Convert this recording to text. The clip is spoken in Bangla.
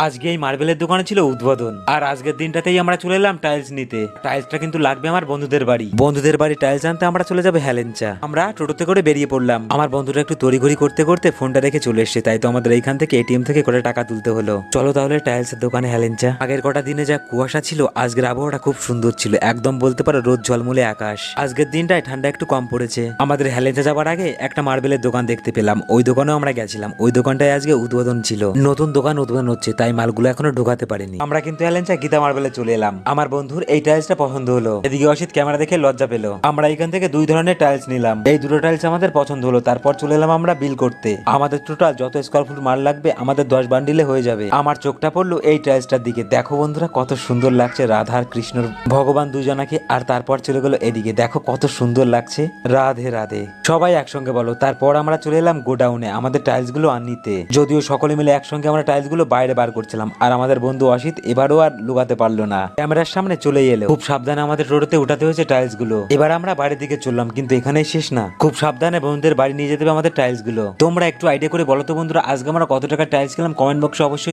আজকে এই মার্বেলের দোকানে ছিল উদ্বোধন, আর আজকের দিনটাতেই আমরা চলে এলাম টাইলস নিতে। টাইলসটা কিন্তু লাগবে আমার বন্ধুদের বাড়ি টাইলস আনতে আমরা চলে যাবো হেলেঞ্চা। আমরা টোটোতে করে বেরিয়ে পড়লাম। আমার বন্ধুরা একটু তড়িঘড়ি করতে করতে ফোনটা রেখে চলে এসেছে, তাই তো আমাদের এইখান থেকে এটিএম থেকে করে টাকা তুলতে হলো। চলো তাহলে টাইলসের দোকানে হেলেঞ্চা। আগের কটা দিনে যা কুয়াশা ছিল, আজকের আবহাওয়াটা খুব সুন্দর ছিল, একদম বলতে পারো রোদ ঝলমলে আকাশ। আজকের দিনটায় ঠান্ডা একটু কম পড়েছে। আমাদের হেলেঞ্চা যাবার আগে একটা মার্বেলের দোকান দেখতে পেলাম, ওই দোকানেও আমরা গেছিলাম। ওই দোকানটায় আজকে উদ্বোধন ছিল, নতুন দোকান উদ্বোধন হচ্ছে, তাই মালগুলো এখনো ঢোকাতে পারেনি। আমরা কিন্তু হেলেঞ্চা গীতা মার্বেলে চলে এলাম। আমার বন্ধুর এই টাইলসটা পছন্দ হলো, এদিকে অসিত ক্যামেরা দেখে লজ্জা পেলো। আমরা এখান থেকে দুই ধরনের টাইলস নিলাম, এই দুটো টাইলস আমাদের পছন্দ হলো। তারপর চলে এলাম আমরা বিল করতে। আমাদের টোটাল যত স্কোয়ার ফুট মাল লাগবে আমাদের 10 বান্ডিলে হয়ে যাবে। আমার চোখটা পড়লো এই টাইলসটার দিকে, দেখো বন্ধুরা কত সুন্দর লাগছে, রাধা আর কৃষ্ণর ভগবান দুজনাকে। আর তারপর চলে গেল এদিকে, দেখো কত সুন্দর লাগছে, রাধে রাধে। সবাই একসঙ্গে বলো। তারপর আমরা চলে এলাম গোডাউনে আমাদের টাইলস গুলো আনতে। যদিও সকলে মিলে একসঙ্গে আমরা টাইলস গুলো বাইরে বার করছিলাম, আর আমাদের বন্ধু অসিত এবারও আর লুকাতে পারলো না, ক্যামেরার সামনে চলে এলো। খুব সাবধানে আমাদের টোটোতে উঠাতে হয়েছে টাইলস গুলো। এবার আমরা বাড়ির দিকে চললাম, কিন্তু এখানেই শেষ না, খুব সাবধানে বন্ধুদের বাড়ি নিয়ে যেতে হবে আমাদের টাইলস গুলো। তোমরা একটু আইডিয়া করে বলো তো বন্ধুরা, আজকে আমরা কত টাকা টাইলস কিনলাম? কমেন্ট বক্সে অবশ্যই